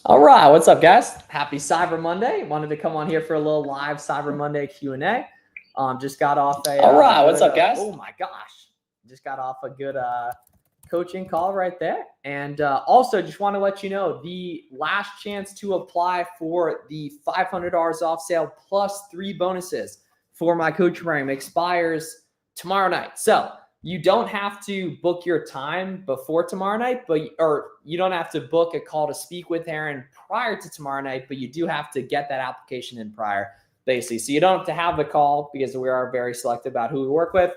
All right, what's up, guys? Happy Cyber Monday. Wanted to come on here for a little live Cyber Monday Q&A. Just got off a. All right, what's up, guys? Oh my gosh, just got off a good coaching call right there, and also just want to let you know the last chance to apply for the $500 off sale plus 3 bonuses for my coaching program expires tomorrow night. So you don't have to book your time before tomorrow night, or you don't have to book a call to speak with Aaron prior to tomorrow night, but you do have to get that application in prior, basically. So you don't have to have the call because we are very selective about who we work with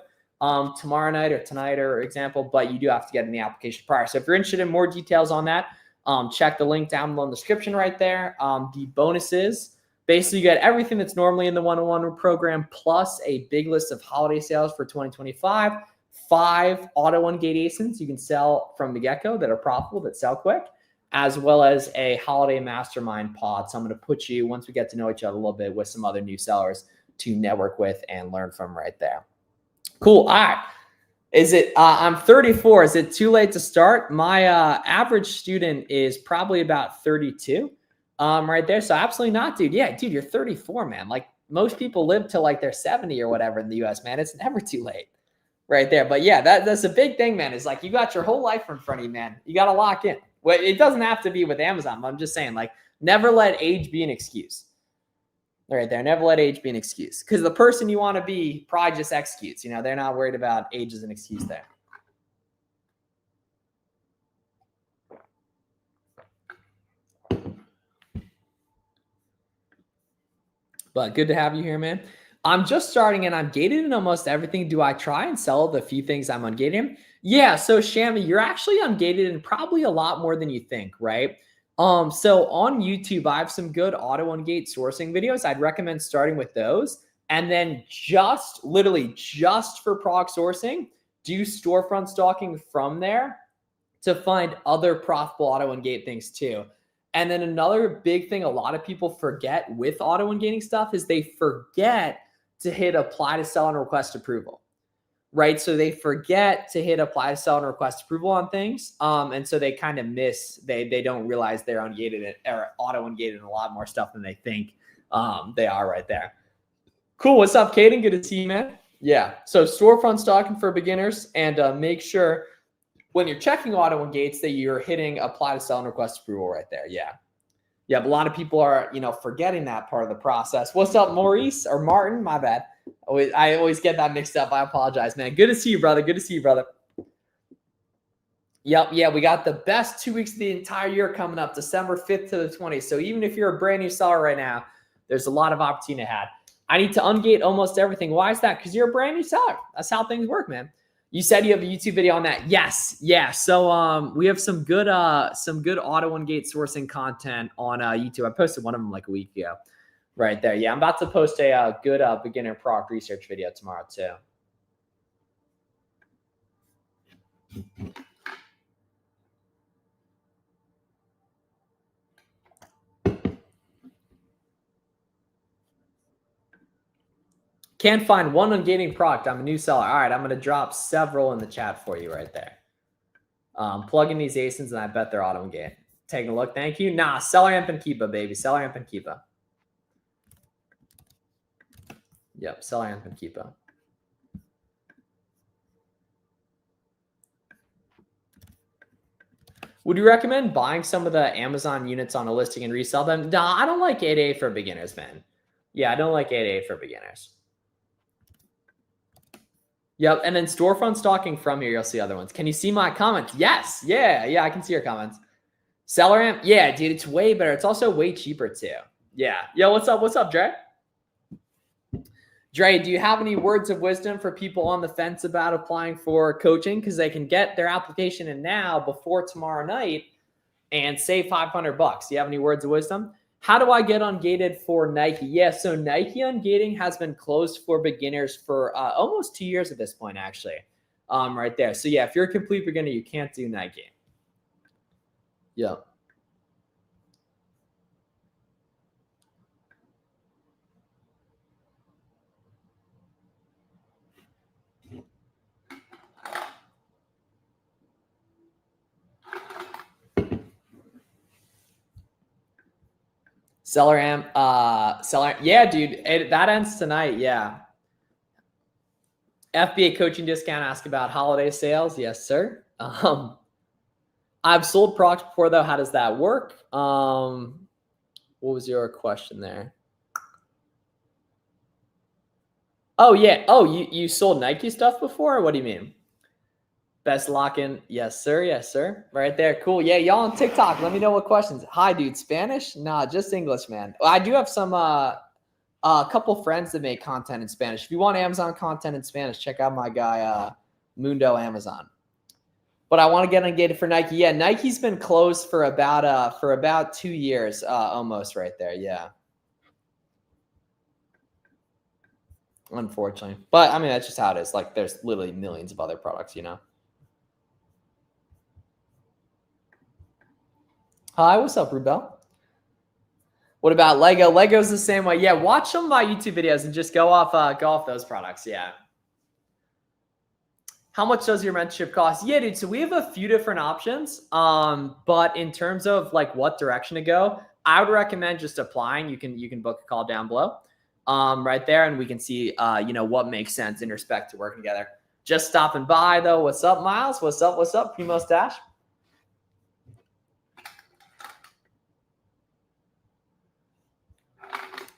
tomorrow night or tonight, or example, but you do have to get in the application prior. So if you're interested in more details on that, check the link down below in the description right there. The bonuses, basically you get everything that's normally in the one-on-one program plus a big list of holiday sales for 2025. 5 AutoOneGate ASINs you can sell from the get-go that are profitable, that sell quick, as well as a holiday mastermind pod. So I'm going to put you, once we get to know each other a little bit, with some other new sellers to network with and learn from right there. Cool. All right. Is it, I'm 34. Is it too late to start? My average student is probably about 32 right there. So absolutely not, dude. Yeah, dude, you're 34, man. Like most people live till like they're 70 or whatever in the US, man. It's never too late. Right there. But yeah, that's a big thing, man. Is like you got your whole life in front of you, man. You got to lock in. Well, it doesn't have to be with Amazon. But I'm just saying, like, never let age be an excuse. Right there. Never let age be an excuse. Because the person you want to be probably just executes. You know, they're not worried about age as an excuse there. But good to have you here, man. I'm just starting and I'm gated in almost everything. Do I try and sell the few things I'm ungated in? Yeah, so Shammy, you're actually ungated in probably a lot more than you think, right? So on YouTube, I have some good AutoOneGate sourcing videos. I'd recommend starting with those. And then literally just for product sourcing, do storefront stalking from there to find other profitable AutoOneGate things too. And then another big thing a lot of people forget with AutoOneGating stuff is they forget to hit apply to sell and request approval, right? So they forget to hit apply to sell and request approval on things. And so they kind of they don't realize they're ungated or AutoOneGated a lot more stuff than they think they are right there. Cool. What's up, Caden? Good to see you, man. Yeah. So storefront stalking for beginners, and make sure when you're checking AutoOneGates that you're hitting apply to sell and request approval right there. Yeah. Yeah, but a lot of people are, forgetting that part of the process. What's up, Maurice or Martin? My bad. I always get that mixed up. I apologize, man. Good to see you, brother. Good to see you, brother. Yep. Yeah, we got the best 2 weeks of the entire year coming up, December 5th to the 20th. So even if you're a brand new seller right now, there's a lot of opportunity ahead. I need to ungate almost everything. Why is that? Because you're a brand new seller. That's how things work, man. You said you have a YouTube video on that. Yes. Yeah. So we have some good AutoOneGate sourcing content on YouTube. I posted one of them like a week ago. Right there. Yeah, I'm about to post a good beginner product research video tomorrow too. Can't find one ungating product. I'm a new seller. All right, I'm going to drop several in the chat for you right there. Plug in these ASINs, and I bet they're AutoOneGate. Taking a look. Thank you. Nah, SellerAmp and Keepa, baby. SellerAmp and Keepa. Yep, SellerAmp and Keepa. Would you recommend buying some of the Amazon units on a listing and resell them? Nah, I don't like 8A for beginners, man. Yeah, I don't like 8A for beginners. Yep, and then storefront stalking from here, you'll see other ones. Can you see my comments? Yes, yeah, I can see your comments. SellerAmp, yeah, dude, it's way better. It's also way cheaper too. Yeah, yo, what's up, Dre? Dre, do you have any words of wisdom for people on the fence about applying for coaching? Because they can get their application in now before tomorrow night and save $500. Do you have any words of wisdom? How do I get ungated for Nike? Yeah, so Nike ungating has been closed for beginners for almost 2 years at this point, actually, right there. So yeah, if you're a complete beginner, you can't do Nike. Yeah. Seller. Yeah, dude, that ends tonight. Yeah. FBA coaching discount. Ask about holiday sales. Yes, sir. I've sold products before though. How does that work? What was your question there? Oh yeah. Oh, you sold Nike stuff before? What do you mean? Best lock-in. Yes, sir. Yes, sir. Right there. Cool. Yeah, y'all on TikTok. Let me know what questions. Hi, dude. Spanish? Nah, just English, man. I do have some a couple friends that make content in Spanish. If you want Amazon content in Spanish, check out my guy Mundo Amazon. But I want to get engaged for Nike. Yeah, Nike's been closed for about 2 years, almost right there. Yeah. Unfortunately. But I mean that's just how it is. Like there's literally millions of other products, you know. Hi, what's up, Rubel? What about Lego? Lego's the same way. Yeah, watch some of my YouTube videos and just go off those products. Yeah. How much does your mentorship cost? Yeah, dude. So we have a few different options. But in terms of like what direction to go, I would recommend just applying. You can book a call down below, right there, and we can see what makes sense in respect to working together. Just stopping by though. What's up, Miles? What's up? What's up, Primo Stash?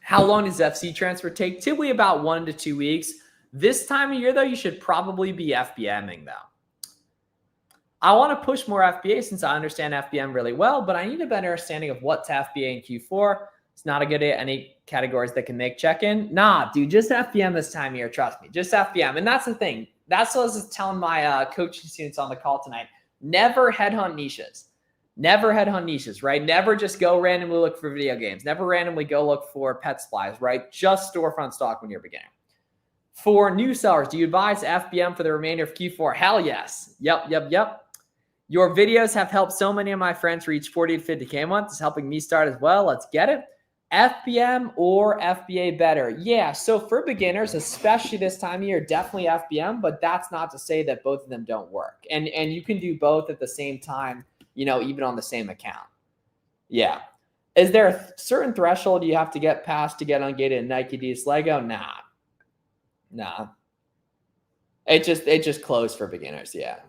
How long does FC transfer take? Typically about 1 to 2 weeks. This time of year, though, you should probably be FBMing, though. I want to push more FBA since I understand FBM really well, but I need a better understanding of what to FBA in Q4. It's not a good at any categories that can make check-in. Nah, dude, just FBM this time of year. Trust me, just FBM. And that's the thing. That's what I was telling my coaching students on the call tonight. Never headhunt niches. Never headhunt niches, right? Never just go randomly look for video games. Never randomly go look for pet supplies, right? Just storefront stock when you're beginning. For new sellers, do you advise FBM for the remainder of Q4? Hell yes. Yep. Your videos have helped so many of my friends reach 40 to 50K a month. It's helping me start as well. Let's get it. FBM or FBA better? Yeah, so for beginners, especially this time of year, definitely FBM, but that's not to say that both of them don't work. And you can do both at the same time, even on the same account. Yeah. Is there a certain threshold you have to get past to get ungated in Nike, Adidas, Lego? Nah. It just closed for beginners, yeah.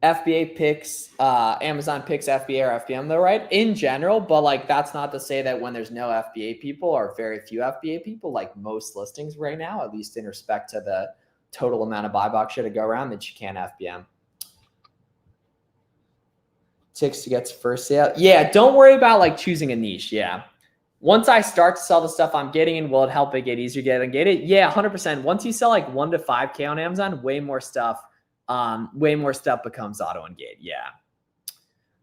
FBA picks, Amazon picks FBA or FBM though, right? In general, but like that's not to say that when there's no FBA people or very few FBA people, like most listings right now, at least in respect to the total amount of buy box shit to go around, that you can't FBM. Ticks to get to first sale. Yeah, don't worry about like choosing a niche. Yeah. Once I start to sell the stuff I'm getting in, will it help it get easier to get ungated? Yeah, 100%. Once you sell like 1 to 5K on Amazon, way more stuff becomes auto engaged. Yeah.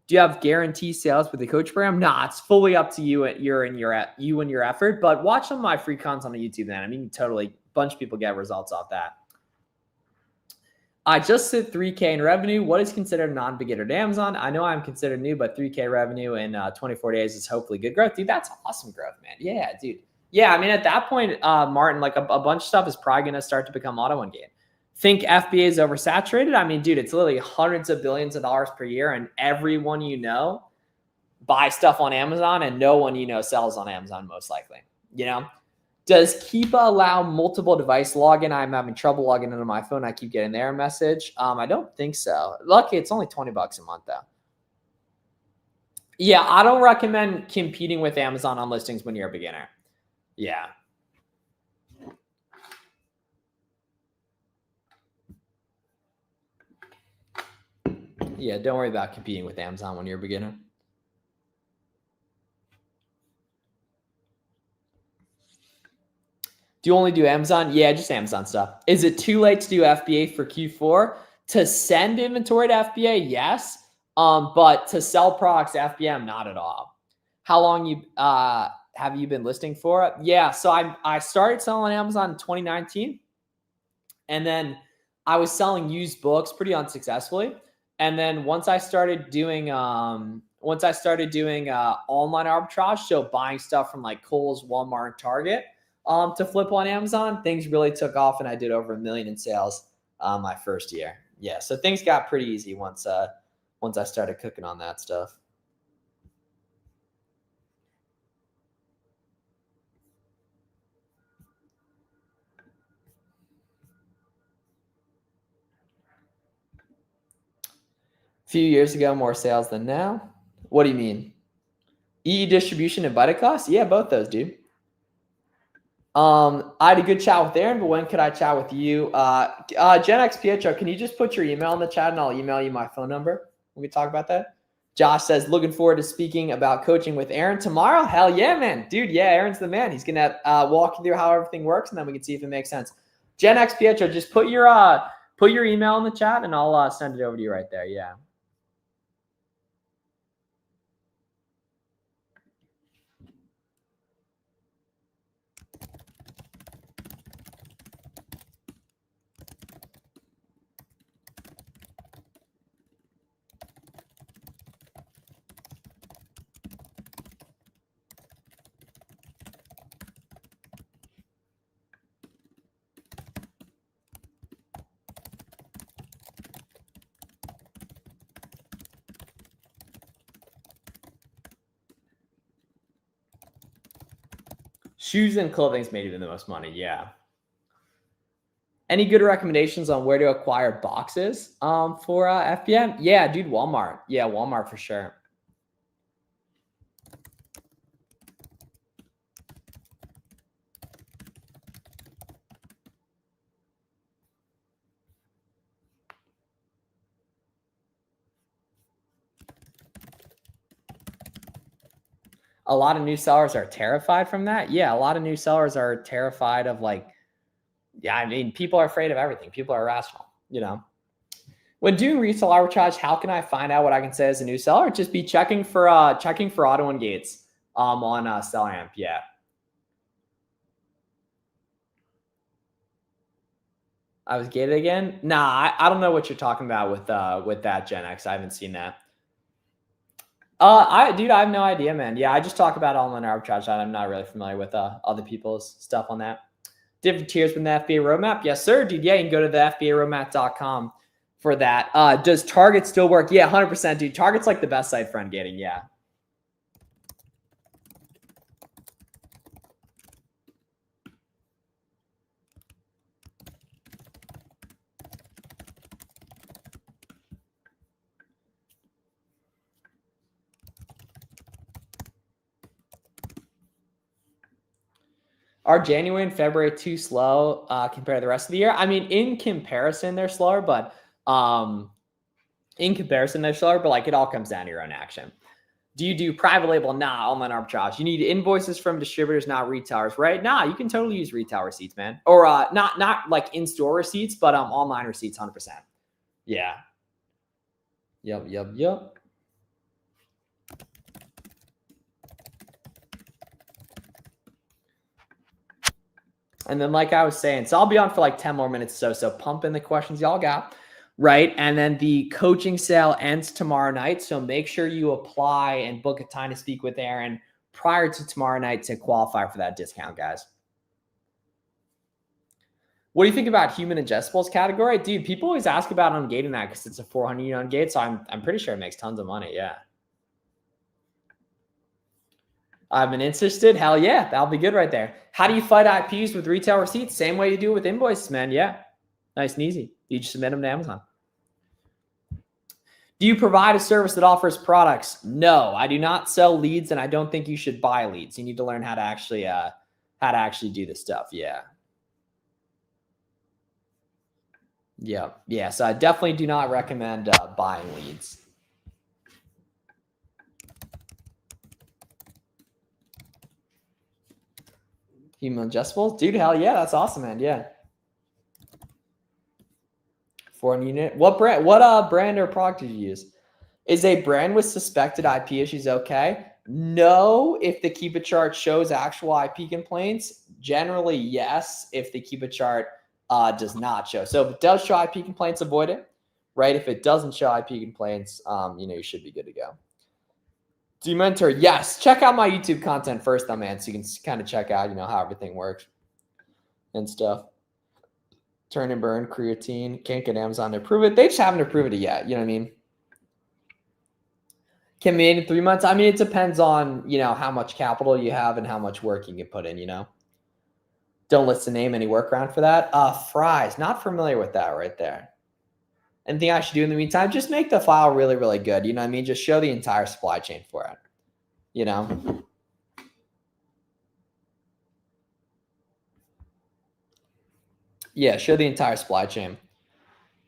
Do you have guarantee sales with the coach program? Nah, it's fully up to you. You and your effort. But watch some of my free content on the YouTube, man. I mean, totally, a bunch of people get results off that. I just hit 3K in revenue. What is considered non-beginner to Amazon? I know I'm considered new, but 3K revenue in 24 days is hopefully good growth. Dude, that's awesome growth, man. Yeah, dude. Yeah, I mean, at that point, Martin, like a bunch of stuff is probably going to start to become auto engaged. Think FBA is oversaturated? I mean, dude, it's literally hundreds of billions of dollars per year, and everyone buys stuff on Amazon, and no one sells on Amazon, most likely. Does Keepa allow multiple device login? I'm having trouble logging into my phone. I keep getting their message. I don't think so. Lucky, it's only $20 a month, though. Yeah, I don't recommend competing with Amazon on listings when you're a beginner. Yeah. Yeah, don't worry about competing with Amazon when you're a beginner. Do you only do Amazon? Yeah, just Amazon stuff. Is it too late to do FBA for Q4? To send inventory to FBA, yes. But to sell products to FBM, not at all. How long have you been listing for it? Yeah, so I started selling on Amazon in 2019. And then I was selling used books pretty unsuccessfully. And then once I started doing online arbitrage, so buying stuff from like Kohl's, Walmart, Target, to flip on Amazon, things really took off, and I did over $1 million in sales my first year. Yeah, so things got pretty easy once I started cooking on that stuff. A few years ago, more sales than now. What do you mean? EE distribution and budget costs? Yeah, both those, dude. I had a good chat with Aaron, but when could I chat with you? Gen X Pietro, can you just put your email in the chat and I'll email you my phone number? We can talk about that. Josh says, looking forward to speaking about coaching with Aaron tomorrow. Hell yeah, man. Dude, yeah, Aaron's the man. He's going to walk you through how everything works, and then we can see if it makes sense. Gen X Pietro, just put your email in the chat, and I'll send it over to you right there. Yeah. Shoes and clothing's made even the most money. Yeah. Any good recommendations on where to acquire boxes for FBM? Yeah, dude, Walmart. Yeah, Walmart for sure. A lot of new sellers are terrified from that. Yeah, a lot of new sellers are terrified of I mean, people are afraid of everything. People are irrational, When doing retail arbitrage, how can I find out what I can say as a new seller? Just be checking for auto and gates on SellerAmp. Yeah. I was gated again. Nah, I don't know what you're talking about with that Gen X. I haven't seen that. I have no idea, man. Yeah, I just talk about online arbitrage. I'm not really familiar with other people's stuff on that. Different tiers from the FBA roadmap. Yes, sir, dude. Yeah, you can go to the FBAroadmap.com for that. Does Target still work? Yeah, 100%, dude. Target's like the best site for ungating. Yeah. Are January and February too slow compared to the rest of the year? I mean, in comparison, they're slower, but like it all comes down to your own action. Do you do private label? Nah, online arbitrage. You need invoices from distributors, not retailers, right? Nah, you can totally use retail receipts, man. Or not like in-store receipts, but online receipts, 100%. Yeah. Yep. And then, like I was saying, so I'll be on for like 10 more minutes. So pump in the questions y'all got, right? And then the coaching sale ends tomorrow night. So make sure you apply and book a time to speak with Aaron prior to tomorrow night to qualify for that discount, guys. What do you think about human ingestibles category? Dude, people always ask about ungating that because it's a 400 unit ungate. So I'm pretty sure it makes tons of money. Yeah. I've been interested. Hell yeah. That'll be good right there. How do you fight IPs with retail receipts? Same way you do with invoices, man. Yeah. Nice and easy. You just submit them to Amazon. Do you provide a service that offers products? No, I do not sell leads, and I don't think you should buy leads. You need to learn how to actually do this stuff. Yeah. Yeah. So I definitely do not recommend buying leads. Human ingestibles? Dude, hell yeah. That's awesome, man. Yeah. 400 unit. What brand or product did you use? Is a brand with suspected IP issues okay? No, if the Keep It chart shows actual IP complaints. Generally, yes, if the Keep It chart does not show. So if it does show IP complaints, avoid it, right? If it doesn't show IP complaints, you should be good to go. Do you mentor? Yes. Check out my YouTube content first, though, man, so you can kind of check out, how everything works and stuff. Turn and burn, creatine. Can't get Amazon to approve it. They just haven't approved it yet. You know what I mean? Can be made in 3 months. I mean, it depends on, how much capital you have and how much work you can put in. Don't list the name, any workaround for that. Fries. Not familiar with that right there. Anything I should do in the meantime? Just make the file really, really good. You know what I mean? Just show the entire supply chain for it. Yeah, show the entire supply chain.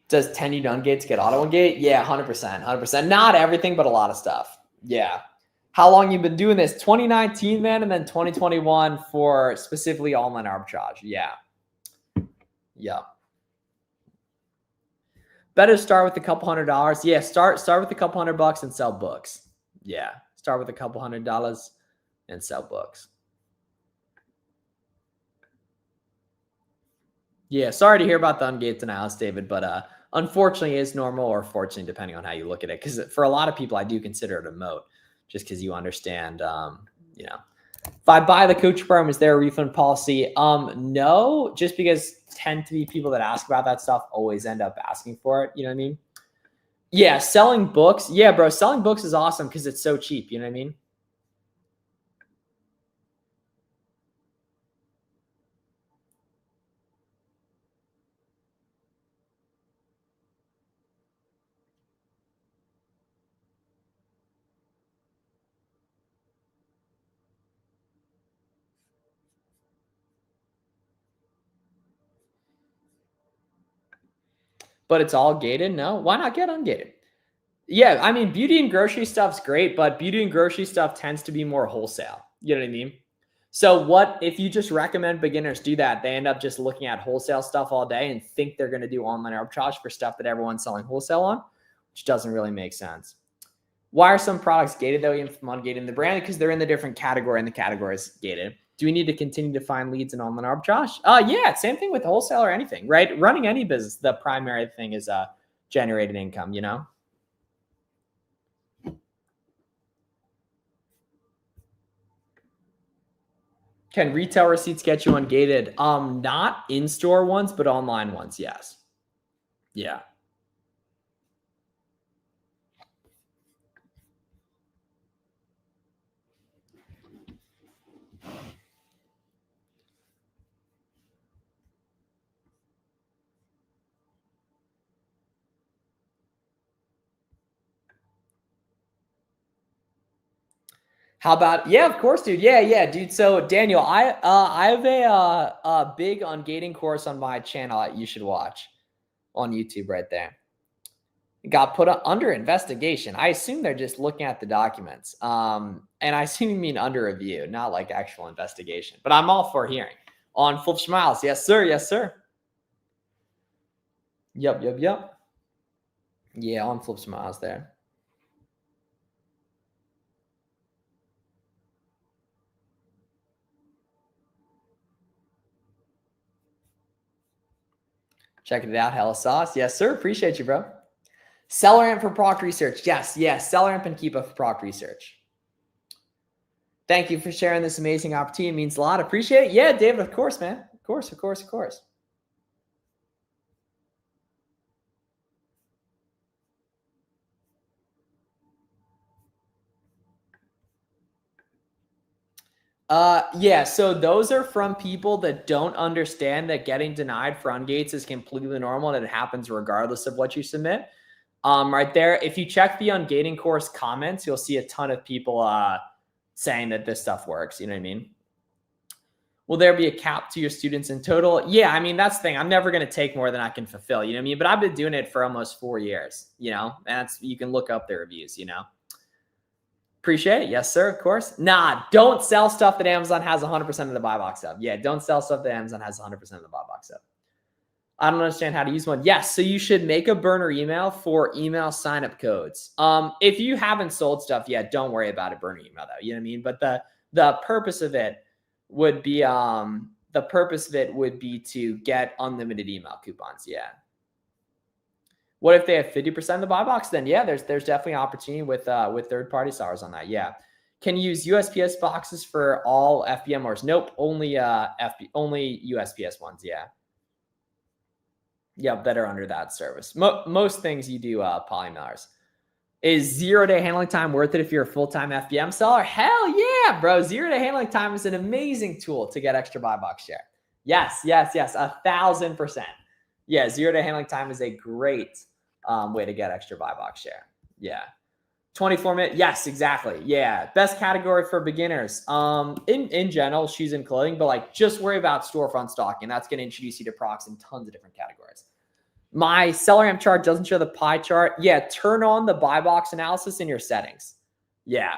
Does 10U Ungates get auto ungate? Yeah, 100%. 100%. Not everything, but a lot of stuff. Yeah. How long you been doing this? 2019, man, and then 2021 for specifically online arbitrage. Yeah. Yeah. Better start with a couple $100. Yeah, start with a couple $100 and sell books. Yeah. Start with a couple $100 and sell books. Yeah, sorry to hear about the ungate denials, David, but unfortunately it's normal, or fortunately, depending on how you look at it. Because for a lot of people, I do consider it a moat, just because you understand, if I buy the coach program, is there a refund policy? No, just because tend to be people that ask about that stuff always end up asking for it. You know what I mean? Yeah, selling books. Yeah, bro, selling books is awesome because it's so cheap. You know what I mean? But it's all gated? No, why not get ungated? Yeah, I mean, beauty and grocery stuff's great, but beauty and grocery stuff tends to be more wholesale. You know what I mean? So what if you just recommend beginners do that? They end up just looking at wholesale stuff all day and think they're going to do online arbitrage for stuff that everyone's selling wholesale on, which doesn't really make sense. Why are some products gated though, even from ungated in the brand? Because they're in the different category and the category is gated. Do we need to continue to find leads in online arbitrage? Yeah, same thing with wholesale or anything, right? Running any business, the primary thing is generating income, Can retail receipts get you ungated? Not in-store ones, but online ones, yes. Yeah. How about, yeah, of course, dude. Yeah, dude. So Daniel, I have a big ungating course on my channel that you should watch on YouTube right there. It got put under investigation. I assume they're just looking at the documents. And I assume you mean under review, not like actual investigation. But I'm all for hearing. On Flip Smiles. Yes, sir. Yes, sir. Yep. Yeah, on Flip Smiles there. Checking it out. Hella sauce. Yes, sir. Appreciate you, bro. Seller Amp for Proc Research. Yes. Seller Amp and Keepa for Proc Research. Thank you for sharing this amazing opportunity. It means a lot. Appreciate it. Yeah, David, of course, man. Of course. Yeah, so those are from people that don't understand that getting denied for ungates is completely normal and it happens regardless of what you submit. Right there, if you check the ungating course comments, you'll see a ton of people saying that this stuff works. You know what I mean? Will there be a cap to your students in total? Yeah, I mean, that's the thing. I'm never going to take more than I can fulfill. You know what I mean? But I've been doing it for almost 4 years, and you can look up the reviews, Appreciate it. Yes, sir. Of course. Nah, don't sell stuff that Amazon has 100% of the buy box of. Yeah, don't sell stuff that Amazon has 100% of the buy box of. I don't understand how to use one. Yes, so you should make a burner email for email sign-up codes. If you haven't sold stuff yet, don't worry about a burner email though. You know what I mean? But the purpose of it would be to get unlimited email coupons. Yeah. What if they have 50% of the buy box? Then yeah, there's definitely opportunity with third-party sellers on that. Yeah. Can you use USPS boxes for all FBM orders? Nope, only USPS ones. Yeah. Yeah, better under that service. Most things you do, Polymathers. Is 0-day handling time worth it if you're a full-time FBM seller? Hell yeah, bro. 0-day handling time is an amazing tool to get extra buy box share. Yes, 1,000%. Yeah, 0-day handling time is a great way to get extra buy box share. Yeah. 24-minute. Yes, exactly. Yeah. Best category for beginners. In general, shoes and clothing, but like just worry about storefront stocking. That's going to introduce you to procs in tons of different categories. My seller amp chart doesn't show the pie chart. Yeah, turn on the buy box analysis in your settings. Yeah.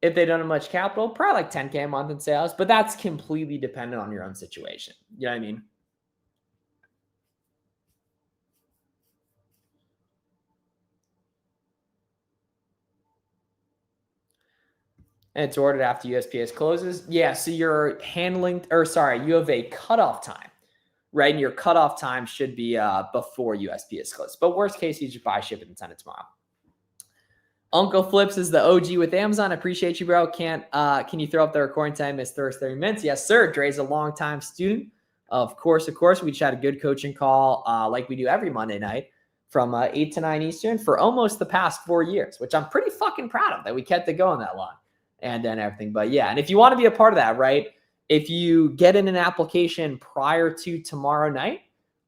If they don't have much capital, probably like 10K a month in sales, but that's completely dependent on your own situation. You know what I mean? And it's ordered after USPS closes. Yeah, so you're handling, or sorry, you have a cutoff time, right? And your cutoff time should be before USPS closes. But worst case, you just buy, ship it, and send it tomorrow. Uncle Flips is the OG with Amazon. I appreciate you, bro. Can you throw up the recording time? Miss first 30 minutes. Yes, sir. Dre's a longtime student. Of course. We just had a good coaching call like we do every Monday night from 8 to 9 Eastern for almost the past 4 years, which I'm pretty fucking proud of that we kept it going that long and everything. But yeah, and if you want to be a part of that, right, if you get in an application prior to tomorrow night,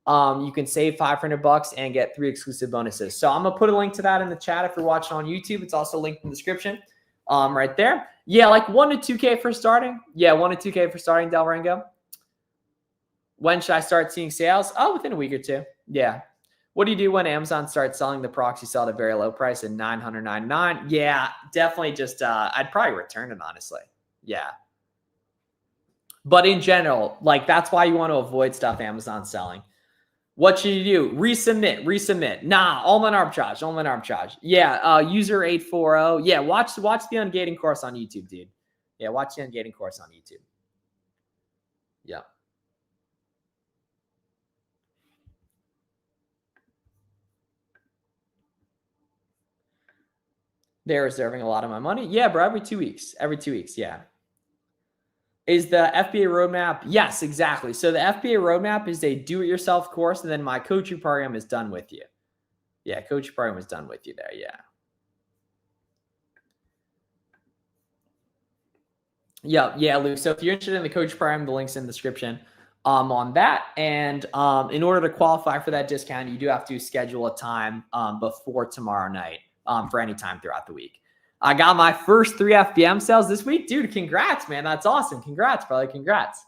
you can save $500 and get 3 exclusive bonuses. So I'm going to put a link to that in the chat if you're watching on YouTube. It's also linked in the description right there. Yeah, like 1 to 2K for starting. Yeah, 1 to 2K for starting, Del Rango. When should I start seeing sales? Oh, within a week or two. Yeah. What do you do when Amazon starts selling the procs you sell at a very low price at $999? Yeah, definitely just, I'd probably return it, honestly. Yeah. But in general, like that's why you want to avoid stuff Amazon's selling. What should you do? Resubmit. Nah, all-in arbitrage. Yeah, user 840. Yeah, watch the ungating course on YouTube, dude. Yeah, watch the ungating course on YouTube. Yeah. They're reserving a lot of my money. Yeah, bro, every 2 weeks. Yeah. Is the FBA roadmap? Yes, exactly. So the FBA roadmap is a do-it-yourself course, and then my coaching program is done with you. Yeah, coaching program is done with you there. Yeah. Yeah, Luke. So if you're interested in the coach program, the link's in the description on that. And in order to qualify for that discount, you do have to schedule a time before tomorrow night for any time throughout the week. I got my first 3 FBM sales this week. Dude, congrats, man. That's awesome. Congrats, brother. Congrats.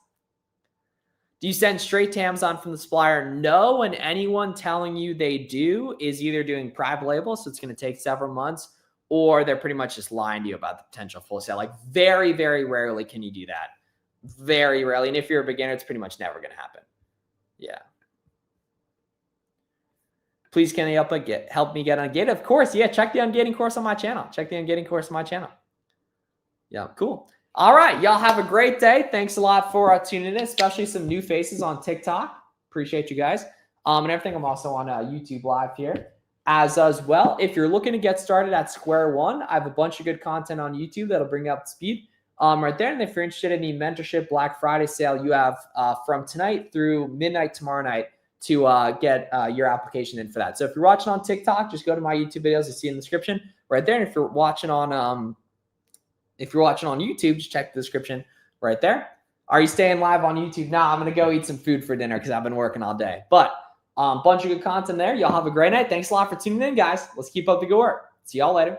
Do you send straight to Amazon from the supplier? No, and anyone telling you they do is either doing private label, so it's going to take several months, or they're pretty much just lying to you about the potential full sale. Like very, very rarely can you do that. Very rarely. And if you're a beginner, it's pretty much never going to happen. Yeah. Please, can you help me get ungated? Of course. Yeah. Check the ungating course on my channel. Yeah. Cool. All right. Y'all have a great day. Thanks a lot for tuning in, especially some new faces on TikTok. Appreciate you guys. And everything. I'm also on YouTube Live here as well. If you're looking to get started at square one, I have a bunch of good content on YouTube that'll bring you up to speed right there. And if you're interested in the mentorship Black Friday sale, you have from tonight through midnight tomorrow night to get your application in for that. So if you're watching on TikTok, just go to my YouTube videos. You see in the description right there. And if you're watching on YouTube, just check the description right there. Are you staying live on YouTube? Nah, I'm gonna go eat some food for dinner because I've been working all day. But bunch of good content there. Y'all have a great night. Thanks a lot for tuning in, guys. Let's keep up the good work. See y'all later.